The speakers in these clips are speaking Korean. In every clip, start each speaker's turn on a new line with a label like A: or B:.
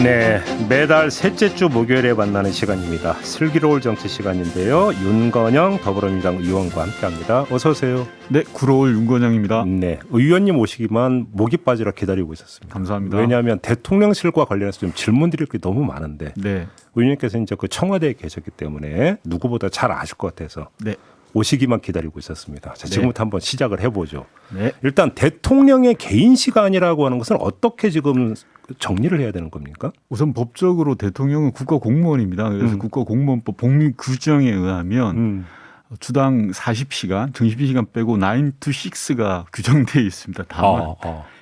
A: 네, 매달 셋째 주 목요일에 만나는 시간입니다. 슬기로울 정치 시간인데요. 윤건영 더불어민주당 의원과 함께합니다. 어서 오세요.
B: 네, 구로울 윤건영입니다.
A: 네, 의원님 오시기만 목이 빠지라 기다리고 있었습니다.
B: 감사합니다.
A: 왜냐하면 대통령실과 관련해서 좀 질문 드릴 게 너무 많은데
B: 네,
A: 의원님께서 이제 그 청와대에 계셨기 때문에 누구보다 잘 아실 것 같아서
B: 네,
A: 오시기만 기다리고 있었습니다. 자, 지금부터 한번 시작을 해보죠.
B: 네.
A: 일단 대통령의 개인 시간이라고 하는 것은 어떻게 지금 정리를 해야 되는 겁니까?
B: 우선 법적으로 대통령은 국가공무원입니다. 그래서 국가공무원법 복리 규정에 의하면 주당 40시간, 정시시간 빼고 9 to 6가 규정되어 있습니다. 다만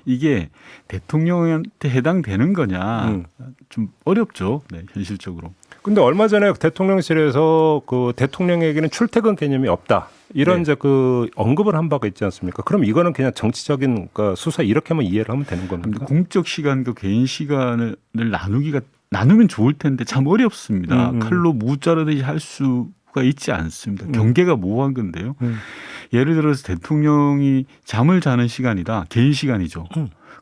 B: 이게 대통령한테 해당되는 거냐 좀 어렵죠. 네, 현실적으로.
A: 근데 얼마 전에 대통령실에서 그 대통령에게는 출퇴근 개념이 없다. 이런
B: 네.
A: 이제 그 언급을 한 바가 있지 않습니까? 그럼 이거는 그냥 정치적인 그 수사 이렇게만 이해를 하면 되는 겁니까?
B: 공적 시간과 개인 시간을 나누면 좋을 텐데 참 어렵습니다. 칼로 무 자르듯이 할 수가 있지 않습니다. 경계가 모호한 건데요. 예를 들어서 대통령이 잠을 자는 시간이다. 개인 시간이죠.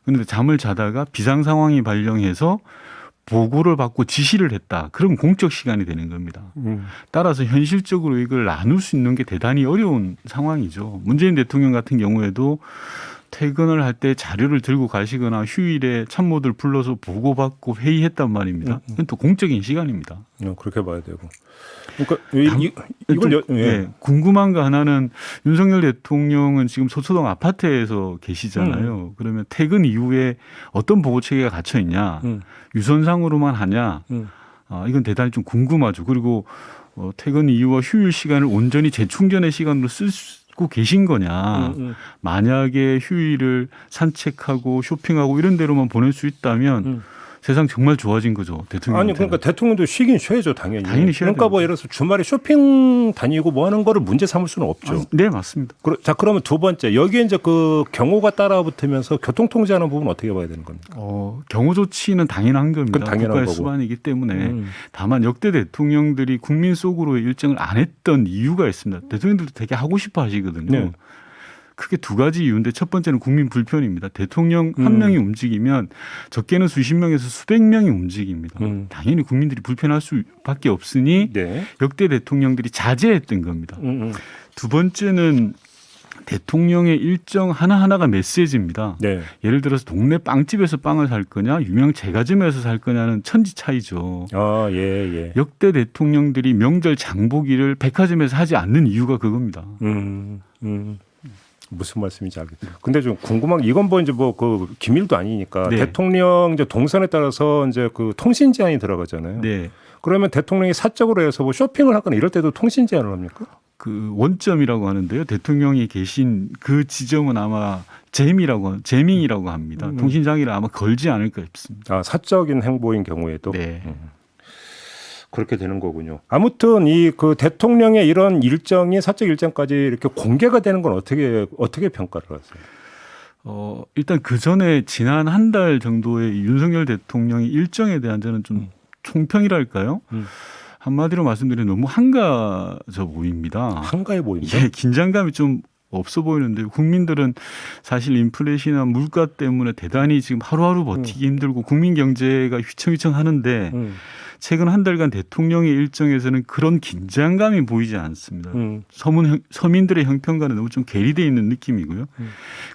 B: 그런데 잠을 자다가 비상 상황이 발령해서 보고를 받고 지시를 했다. 그럼 공적 시간이 되는 겁니다. 따라서 현실적으로 이걸 나눌 수 있는 게 대단히 어려운 상황이죠. 문재인 대통령 같은 경우에도 퇴근을 할 때 자료를 들고 가시거나 휴일에 참모들 불러서 보고받고 회의했단 말입니다. 그건 또 공적인 시간입니다.
A: 그렇게 봐야 되고. 그러니까 이걸
B: 네, 궁금한 거 하나는 윤석열 대통령은 지금 소초동 아파트에서 계시잖아요. 그러면 퇴근 이후에 어떤 보고 체계가 갇혀 있냐, 유선상으로만 하냐, 이건 대단히 좀 궁금하죠. 그리고 퇴근 이후와 휴일 시간을 온전히 재충전의 시간으로 쓰고 계신 거냐. 만약에 휴일을 산책하고 쇼핑하고 이런 데로만 보낼 수 있다면 세상 정말 좋아진 거죠. 대통령.
A: 아니 그러니까 대통령도 쉬긴 쉬어야죠, 당연히.
B: 당연히 쉬어야
A: 그러니까 뭐 예를 들어서 주말에 쇼핑 다니고 뭐 하는 거를 문제 삼을 수는 없죠.
B: 네, 맞습니다.
A: 자, 그러면 두 번째 여기에 이제 그 경호가 따라붙으면서 교통 통제하는 부분 어떻게 봐야 되는 겁니까?
B: 경호 조치는 당연한 겁니다.
A: 그건 당연한
B: 국가의
A: 거고.
B: 수반이기 때문에 다만 역대 대통령들이 국민 속으로의 일정을 안 했던 이유가 있습니다. 대통령들도 되게 하고 싶어 하시거든요.
A: 네.
B: 크게 두 가지 이유인데 첫 번째는 국민 불편입니다. 대통령 한 명이 움직이면 적게는 수십 명에서 수백 명이 움직입니다. 당연히 국민들이 불편할 수밖에 없으니
A: 네.
B: 역대 대통령들이 자제했던 겁니다. 두 번째는 대통령의 일정 하나하나가 메시지입니다.
A: 네.
B: 예를 들어서 동네 빵집에서 빵을 살 거냐 유명 제과점에서 살 거냐는 천지 차이죠.
A: 예.
B: 역대 대통령들이 명절 장보기를 백화점에서 하지 않는 이유가 그겁니다.
A: 무슨 말씀인지 알겠어요. 근데 좀 궁금한 게 이건 뭐 이제 뭐 그 기밀도 아니니까
B: 네.
A: 대통령 이제 동선에 따라서 이제 그 통신 제한이 들어가잖아요.
B: 네.
A: 그러면 대통령이 사적으로 해서 뭐 쇼핑을 하거나 이럴 때도 통신 제한을 합니까?
B: 그 원점이라고 하는데요. 대통령이 계신 그 지점은 아마 재밍이라고 합니다. 통신장애를 아마 걸지 않을까 싶습니다.
A: 사적인 행보인 경우에도.
B: 네.
A: 그렇게 되는 거군요. 아무튼 이 그 대통령의 이런 일정이 사적 일정까지 이렇게 공개가 되는 건 어떻게 평가를 하세요?
B: 일단 그 전에 지난 한 달 정도의 윤석열 대통령의 일정에 대한 저는 좀 총평이랄까요? 한마디로 말씀드리면 너무 한가져 보입니다.
A: 한가해 보입니다.
B: 예, 긴장감이 좀 없어 보이는데 국민들은 사실 인플레이션이나 물가 때문에 대단히 지금 하루하루 버티기 힘들고 국민 경제가 휘청휘청 하는데 최근 한 달간 대통령의 일정에서는 그런 긴장감이 보이지 않습니다. 서민들의 형평과는 너무 좀 괴리되어 있는 느낌이고요.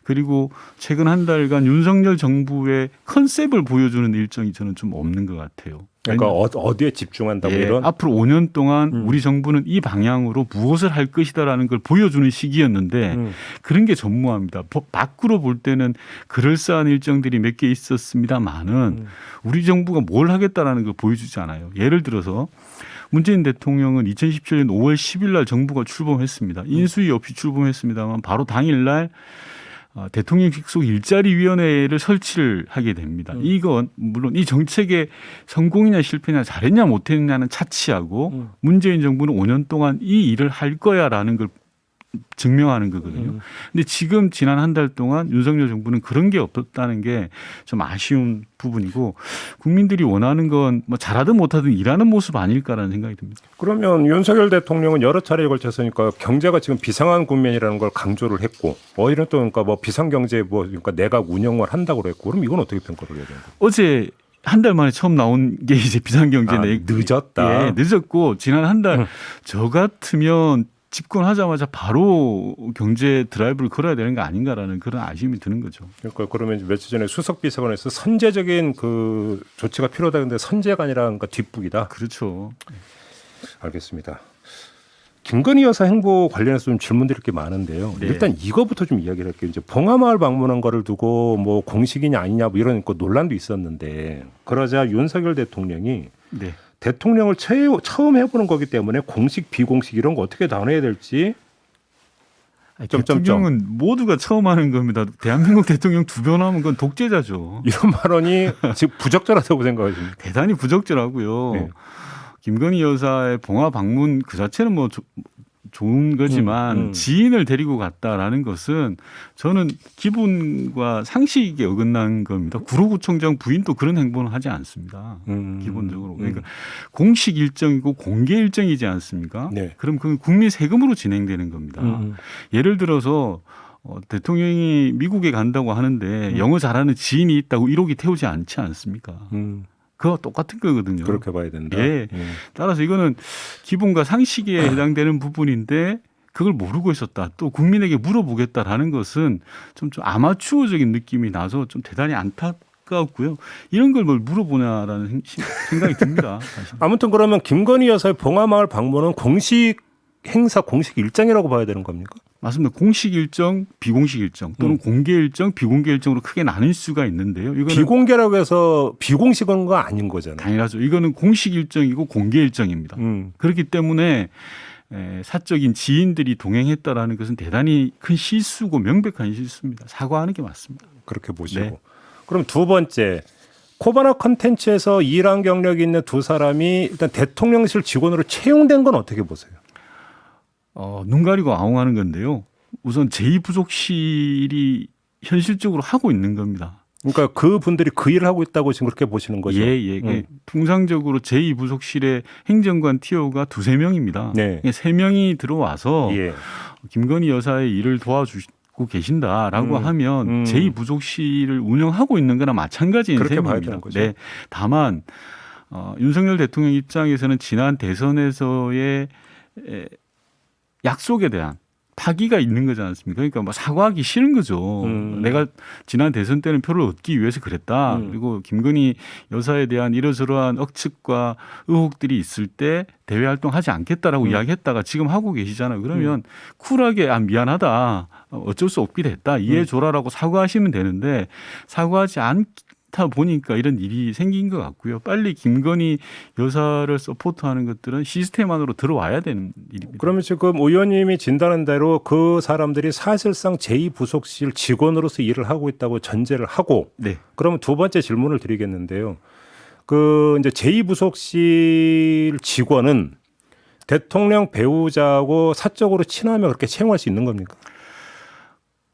B: 그리고 최근 한 달간 윤석열 정부의 컨셉을 보여주는 일정이 저는 좀 없는 것 같아요.
A: 그러니까 어디에 집중한다고 이런?
B: 앞으로 5년 동안 우리 정부는 이 방향으로 무엇을 할 것이다라는 걸 보여주는 시기였는데 그런 게 전무합니다. 법 밖으로 볼 때는 그럴싸한 일정들이 몇 개 있었습니다만은 우리 정부가 뭘 하겠다라는 걸 보여주지 않아요. 예를 들어서 문재인 대통령은 2017년 5월 10일 날 정부가 출범했습니다. 인수위 없이 출범했습니다만 바로 당일날 대통령 직속 일자리위원회를 설치를 하게 됩니다. 이건 물론 이 정책의 성공이냐 실패냐 잘했냐 못했냐는 차치하고 문재인 정부는 5년 동안 이 일을 할 거야라는 걸 증명하는 거거든요. 근데 지금 지난 한 달 동안 윤석열 정부는 그런 게 없었다는 게 좀 아쉬운 부분이고 국민들이 원하는 건 뭐 잘하든 못하든 일하는 모습 아닐까라는 생각이 듭니다.
A: 그러면 윤석열 대통령은 여러 차례에 걸쳐서니까 경제가 지금 비상한 국면이라는 걸 강조를 했고 오히려 또 그러니까 뭐 비상경제 뭐 그러니까 내각 운영을 한다고 그랬고 그럼 이건 어떻게 평가를 해야 되는 거예요?
B: 어제 한 달 만에 처음 나온 게 이제 비상경제
A: 늦었다.
B: 예, 늦었고 지난 한 달 저 같으면 집권하자마자 바로 경제 드라이브를 걸어야 되는 거 아닌가라는 그런 아쉬움이 드는 거죠.
A: 그러니까 그러면 며칠 전에 수석 비서관에서 선제적인 그 조치가 필요하다 근데 선제가 아니라 그러니까 뒷북이다.
B: 그렇죠.
A: 알겠습니다. 김건희 여사 행보 관련해서 좀 질문드릴 게 많은데요.
B: 네.
A: 일단 이거부터 좀 이야기를 할게요. 이제 봉하마을 방문한 거를 두고 뭐 공식이냐 아니냐 뭐 이런 거 논란도 있었는데 그러자 윤석열 대통령이
B: 네.
A: 대통령을 처음 해보는 거기 때문에 공식 비공식 이런 거 어떻게 나눠야 될지
B: 대통령은 모두가 처음 하는 겁니다. 대한민국 대통령 2번 하면 그건 독재자죠.
A: 이런 발언이 지금 부적절하다고 생각하십니까?
B: 대단히 부적절하고요.
A: 네.
B: 김건희 여사의 봉화 방문 그 자체는 뭐 좋은 거지만 지인을 데리고 갔다라는 것은 저는 기본과 상식에 어긋난 겁니다. 구로구청장 부인도 그런 행보는 하지 않습니다. 기본적으로. 그러니까 공식 일정이고 공개 일정이지 않습니까?
A: 네.
B: 그럼 그건 국민 세금으로 진행되는 겁니다. 예를 들어서 대통령이 미국에 간다고 하는데 영어 잘하는 지인이 있다고 1호기 태우지 않지 않습니까? 그거 똑같은 거거든요.
A: 그렇게 봐야 된다.
B: 예. 따라서 이거는 기본과 상식에 해당되는 부분인데 그걸 모르고 있었다. 또 국민에게 물어보겠다라는 것은 좀 아마추어적인 느낌이 나서 좀 대단히 안타깝고요. 이런 걸 뭘 물어보냐라는 생각이 듭니다. 사실.
A: 아무튼 그러면 김건희 여사의 봉하마을 방문은 공식 행사, 공식 일정이라고 봐야 되는 겁니까?
B: 맞습니다. 공식 일정, 비공식 일정 또는 공개 일정, 비공개 일정으로 크게 나눌 수가 있는데요. 이거는
A: 비공개라고 해서 비공식은 거 아닌 거잖아요.
B: 당연하죠. 이거는 공식 일정이고 공개 일정입니다. 그렇기 때문에 사적인 지인들이 동행했다라는 것은 대단히 큰 실수고 명백한 실수입니다. 사과하는 게 맞습니다.
A: 그렇게 보시고.
B: 네.
A: 그럼 두 번째. 코바나 컨텐츠에서 일한 경력이 있는 두 사람이 일단 대통령실 직원으로 채용된 건 어떻게 보세요?
B: 눈 가리고 아웅하는 건데요. 우선 제2부속실이 현실적으로 하고 있는 겁니다.
A: 그러니까 그 분들이 그 일을 하고 있다고 지금 그렇게 보시는 거죠?
B: 예. 통상적으로 제2부속실의 행정관 티오가 2-3명입니다.
A: 네.
B: 3명이 들어와서
A: 예.
B: 김건희 여사의 일을 도와주고 계신다라고 하면 제2부속실을 운영하고 있는 거나 마찬가지인
A: 그렇게
B: 셈입니다.
A: 봐야 되는 거죠.
B: 네. 다만 윤석열 대통령 입장에서는 지난 대선에서의 약속에 대한 파기가 있는 거지 않습니까? 그러니까 뭐 사과하기 싫은 거죠. 내가 지난 대선 때는 표를 얻기 위해서 그랬다. 그리고 김건희 여사에 대한 이러저러한 억측과 의혹들이 있을 때 대외 활동하지 않겠다라고 이야기했다가 지금 하고 계시잖아요. 그러면 쿨하게 미안하다. 어쩔 수 없게 됐다. 이해해줘라라고 사과하시면 되는데 사과하지 않다 보니까 이런 일이 생긴 것 같고요. 빨리 김건희 여사를 서포트하는 것들은 시스템 안으로 들어와야 되는 일입니다.
A: 그러면 지금 의원님이 진단한 대로 그 사람들이 사실상 제2부속실 직원으로서 일을 하고 있다고 전제를 하고
B: 네.
A: 그러면 두 번째 질문을 드리겠는데요. 그 이제 제2부속실 직원은 대통령 배우자하고 사적으로 친하면 그렇게 채용할 수 있는 겁니까?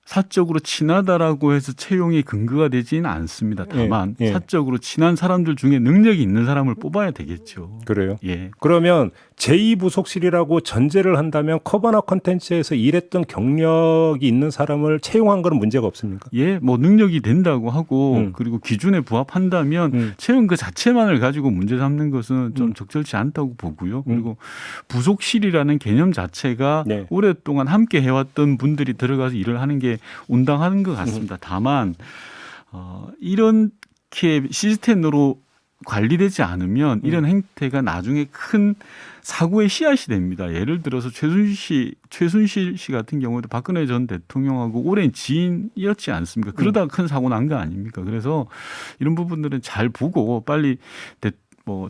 B: 사적으로 친하다라고 해서 채용이 근거가 되지는 않습니다. 다만
A: 예.
B: 사적으로 친한 사람들 중에 능력이 있는 사람을 뽑아야 되겠죠.
A: 그래요?
B: 예.
A: 그러면 제2부속실이라고 전제를 한다면 커버나 컨텐츠에서 일했던 경력이 있는 사람을 채용한 건 문제가 없습니까?
B: 예, 뭐 능력이 된다고 하고 그리고 기준에 부합한다면 채용 그 자체만을 가지고 문제 삼는 것은 좀 적절치 않다고 보고요. 그리고 부속실이라는 개념 자체가
A: 네.
B: 오랫동안 함께 해왔던 분들이 들어가서 일을 하는 게 온당한 것 같습니다. 다만 이렇게 시스템으로 관리되지 않으면 이런 행태가 나중에 큰 사고의 씨앗이 됩니다. 예를 들어서 최순실 씨 같은 경우도 박근혜 전 대통령하고 오랜 지인이었지 않습니까? 그러다가 큰 사고 난 거 아닙니까? 그래서 이런 부분들은 잘 보고 빨리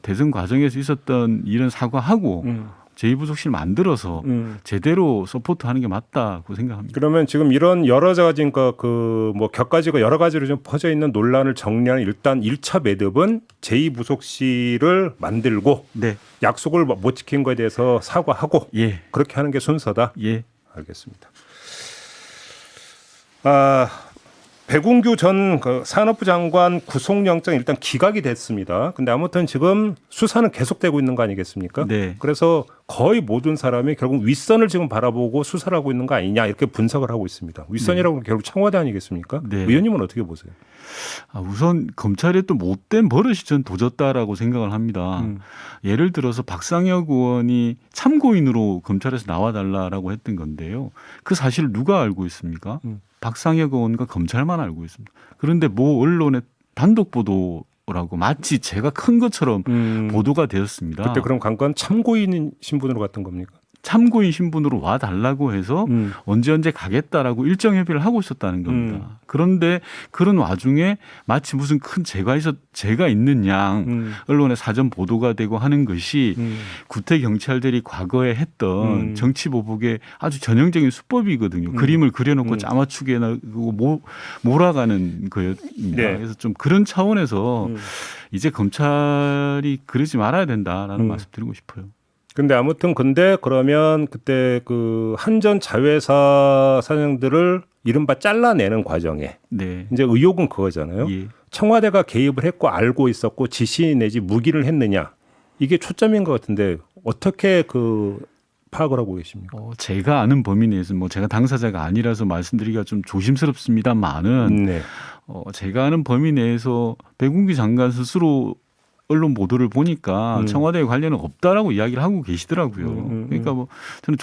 B: 대선 과정에서 있었던 일은 사과하고 제2부속실 만들어서 제대로 서포트하는 게 맞다고 생각합니다.
A: 그러면 지금 이런 여러 가지 뭐 격가지가 여러 가지로 좀 퍼져 있는 논란을 정리하는 일단 1차 매듭은 제2부속실을 만들고
B: 네.
A: 약속을 못 지킨 거에 대해서 사과하고
B: 예.
A: 그렇게 하는 게 순서다.
B: 예.
A: 알겠습니다. 백운규 전 산업부 장관 구속영장 일단 기각이 됐습니다. 근데 아무튼 지금 수사는 계속되고 있는 거 아니겠습니까?
B: 네.
A: 그래서 거의 모든 사람이 결국 윗선을 지금 바라보고 수사를 하고 있는 거 아니냐 이렇게 분석을 하고 있습니다. 윗선이라고 결국 청와대 아니겠습니까?
B: 네.
A: 의원님은 어떻게 보세요?
B: 우선 검찰의 또 못된 버릇이 전 도졌다라고 생각을 합니다. 예를 들어서 박상혁 의원이 참고인으로 검찰에서 나와달라라고 했던 건데요. 그 사실을 누가 알고 있습니까? 박상혁 의원과 검찰만 알고 있습니다. 그런데 모 언론의 단독 보도라고 마치 제가 큰 것처럼 보도가 되었습니다.
A: 그때 그럼 관건 참고인 신분으로 갔던 겁니까?
B: 참고인 신분으로 와달라고 해서 언제 가겠다라고 일정 협의를 하고 있었다는 겁니다. 그런데 그런 와중에 마치 무슨 큰 죄가 있는 양 언론에 사전 보도가 되고 하는 것이 구태 경찰들이 과거에 했던 정치 보복의 아주 전형적인 수법이거든요. 그림을 그려놓고 짜맞추게 하고 몰아가는 거였습니다.
A: 네.
B: 그래서 좀 그런 차원에서 이제 검찰이 그러지 말아야 된다라는 말씀 드리고 싶어요.
A: 근데 아무튼 그러면 그때 그 한전 자회사 사장들을 이른바 잘라내는 과정에
B: 네.
A: 이제 의혹은 그거잖아요.
B: 예.
A: 청와대가 개입을 했고 알고 있었고 지시 내지 무기를 했느냐 이게 초점인 것 같은데 어떻게 그 파악을 하고 계십니까?
B: 제가 아는 범위 내에서 뭐 제가 당사자가 아니라서 말씀드리기가 좀 조심스럽습니다만은
A: 네.
B: 제가 아는 범위 내에서 배군기 장관 스스로 언론 보도를 보니까 청와대에 관련은 없다라고 이야기를 하고 계시더라고요. 그러니까 뭐 저는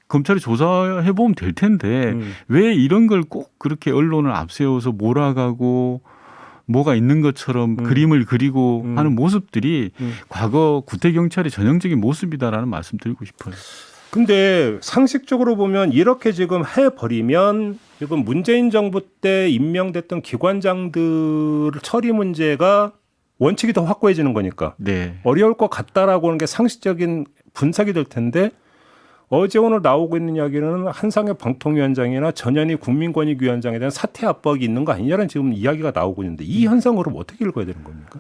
B: 검찰이 조사해 보면 될 텐데 왜 이런 걸 꼭 그렇게 언론을 앞세워서 몰아가고 뭐가 있는 것처럼 그림을 그리고 하는 모습들이 과거 구태 경찰의 전형적인 모습이다라는 말씀 드리고 싶어요.
A: 근데 상식적으로 보면 이렇게 지금 해버리면 지금 문재인 정부 때 임명됐던 기관장들 처리 문제가 원칙이 더 확고해지는 거니까
B: 네.
A: 어려울 것 같다라고 하는 게 상식적인 분석이 될 텐데 어제 오늘 나오고 있는 이야기는 한상혁 방통위원장이나 전현희 국민권익위원장에 대한 사퇴 압박이 있는 거 아니냐는 지금 이야기가 나오고 있는데 이 현상을 어떻게 읽어야 되는 겁니까?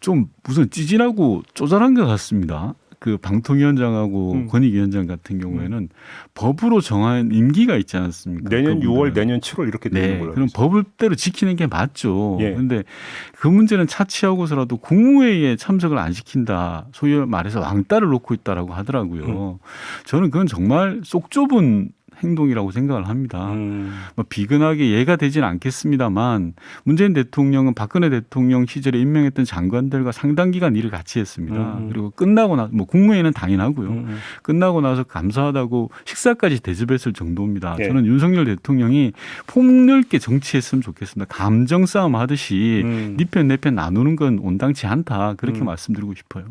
B: 좀 무슨 찌질하고 쪼잔한 것 같습니다. 그 방통위원장하고 권익위원장 같은 경우에는 법으로 정한 임기가 있지 않습니까?
A: 내년
B: 그분들은.
A: 6월, 내년 7월 이렇게 되는
B: 네,
A: 걸로.
B: 그럼 법을대로 지키는 게 맞죠.
A: 예.
B: 그런데 그 문제는 차치하고서라도 국무회의에 참석을 안 시킨다. 소위 말해서 왕따를 놓고 있다라고 하더라고요. 저는 그건 정말 쏙 좁은 행동이라고 생각을 합니다. 뭐 비근하게 예가 되지는 않겠습니다만 문재인 대통령은 박근혜 대통령 시절에 임명했던 장관들과 상당 기간 일을 같이 했습니다. 그리고 끝나고 나서 뭐 국무회의는 당연하고요. 끝나고 나서 감사하다고 식사까지 대접했을 정도입니다.
A: 예.
B: 저는 윤석열 대통령이 폭넓게 정치했으면 좋겠습니다. 감정 싸움 하듯이 네 편 내 편 나누는 건 온당치 않다. 그렇게 말씀드리고 싶어요.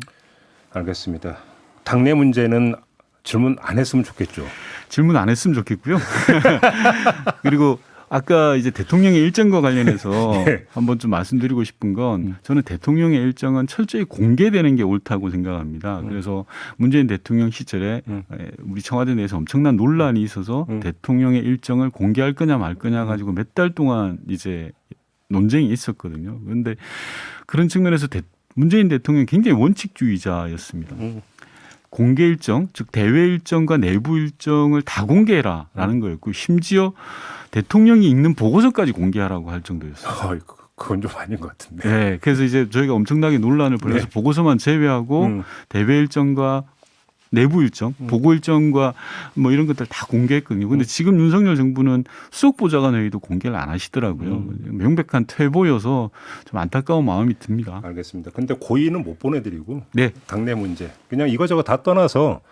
A: 알겠습니다. 당내 문제는 질문 안 했으면 좋겠죠.
B: 질문 안 했으면 좋겠고요. 그리고 아까 이제 대통령의 일정과 관련해서
A: 네.
B: 한번 좀 말씀드리고 싶은 건 저는 대통령의 일정은 철저히 공개되는 게 옳다고 생각합니다. 그래서 문재인 대통령 시절에 우리 청와대 내에서 엄청난 논란이 있어서 대통령의 일정을 공개할 거냐 말 거냐 가지고 몇 달 동안 이제 논쟁이 있었거든요. 그런데 그런 측면에서 문재인 대통령이 굉장히 원칙주의자였습니다. 공개 일정, 즉 대외 일정과 내부 일정을 다 공개해라라는 거였고 심지어 대통령이 읽는 보고서까지 공개하라고 할 정도였어요.
A: 그건 좀 아닌 것 같은데.
B: 네, 그래서 이제 저희가 엄청나게 논란을 벌여서
A: 네.
B: 보고서만 제외하고 대외 일정과 내부 일정, 보고 일정과 뭐 이런 것들 다 공개했거든요. 그런데 지금 윤석열 정부는 수석보좌관 회의도 공개를 안 하시더라고요. 명백한 퇴보여서 좀 안타까운 마음이 듭니다.
A: 알겠습니다. 근데 고의는 못 보내드리고
B: 네.
A: 당내 문제 그냥 이거저거 다 떠나서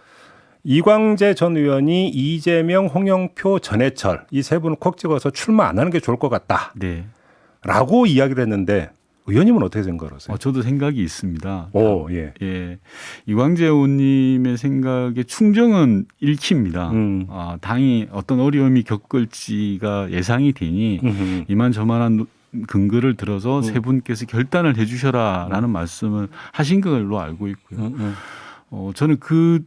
A: 이광재 전 의원이 이재명, 홍영표, 전해철 이 세 분을 콕 찍어서 출마 안 하는 게 좋을 것 같다라고
B: 네.
A: 이야기를 했는데 의원님은 어떻게 생각하세요?
B: 저도 생각이 있습니다.
A: 예.
B: 예. 이광재 의원님의 생각에 충정은 읽힙니다. 당이 어떤 어려움이 겪을지가 예상이 되니 이만저만한 근거를 들어서 세 분께서 결단을 해 주셔라라는 말씀을 하신 걸로 알고 있고요. 저는 그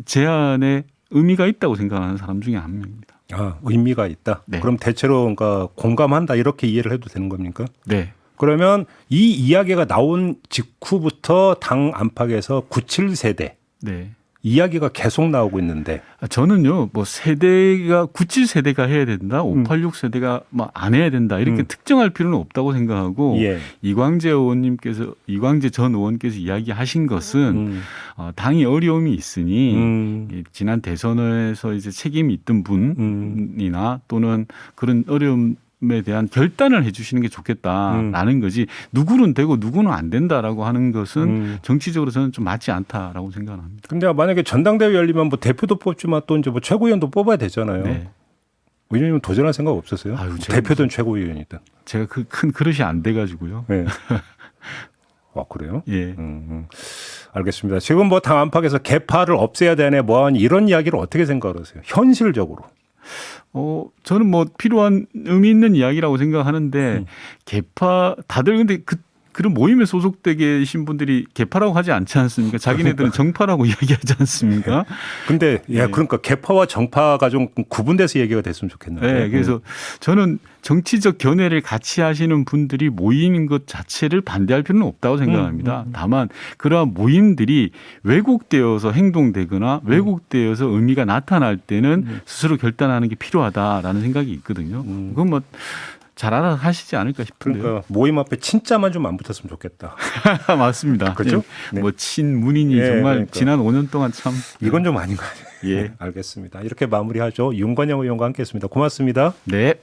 B: 제안에 의미가 있다고 생각하는 사람 중에 한 명입니다.
A: 의미가 있다.
B: 네.
A: 그럼 대체로 그러니까 공감한다 이렇게 이해를 해도 되는 겁니까?
B: 네.
A: 그러면 이 이야기가 나온 직후부터 당 안팎에서 97세대
B: 네.
A: 이야기가 계속 나오고 있는데
B: 저는요, 뭐 세대가 97 세대가 해야 된다, 586 세대가 뭐 안 해야 된다 이렇게 특정할 필요는 없다고 생각하고
A: 예.
B: 이광재 전 의원께서 이야기하신 것은 당이 어려움이 있으니 지난 대선에서 이제 책임이 있던 분이나 또는 그런 어려움에 대한 결단을 해주시는 게 좋겠다라는 거지 누구는 되고 누구는 안 된다라고 하는 것은 정치적으로 저는 좀 맞지 않다라고 생각합니다.
A: 근데 만약에 전당대회 열리면 뭐 대표도 뽑지만 또 이제 뭐 최고위원도 뽑아야 되잖아요.
B: 네.
A: 의원님은 도전할 생각 없었어요?
B: 아유, 제가
A: 대표든 최고위원이든.
B: 제가 그 큰 그릇이 안 돼가지고요.
A: 네. 아, 그래요?
B: 예.
A: 알겠습니다. 지금 뭐 당 안팎에서 개파를 없애야 되네 뭐하니 이런 이야기를 어떻게 생각하세요? 현실적으로.
B: 저는 뭐 필요한 의미 있는 이야기라고 생각하는데 개파 다들 근데 그런 모임에 소속돼 계신 분들이 개파라고 하지 않지 않습니까? 자기네들은 정파라고 이야기하지 않습니까?
A: 근데 그러니까 개파와 정파가 좀 구분돼서 얘기가 됐으면 좋겠는데.
B: 네, 그래서 저는 정치적 견해를 같이 하시는 분들이 모임인 것 자체를 반대할 필요는 없다고 생각합니다. 다만 그러한 모임들이 왜곡되어서 행동되거나 왜곡되어서 의미가 나타날 때는 스스로 결단하는 게 필요하다라는 생각이 있거든요. 그건 뭐 잘 알아서 하시지 않을까 싶은데요.
A: 그러니까 모임 앞에 친자만 좀 안 붙었으면 좋겠다.
B: 맞습니다.
A: 그렇죠? 네.
B: 뭐 친문인이 정말
A: 그러니까.
B: 지난 5년 동안 참
A: 이건 좀 아닌 거 아니에요?
B: 예.
A: 네, 알겠습니다. 이렇게 마무리하죠. 윤건영 의원과 함께했습니다. 고맙습니다.
B: 네.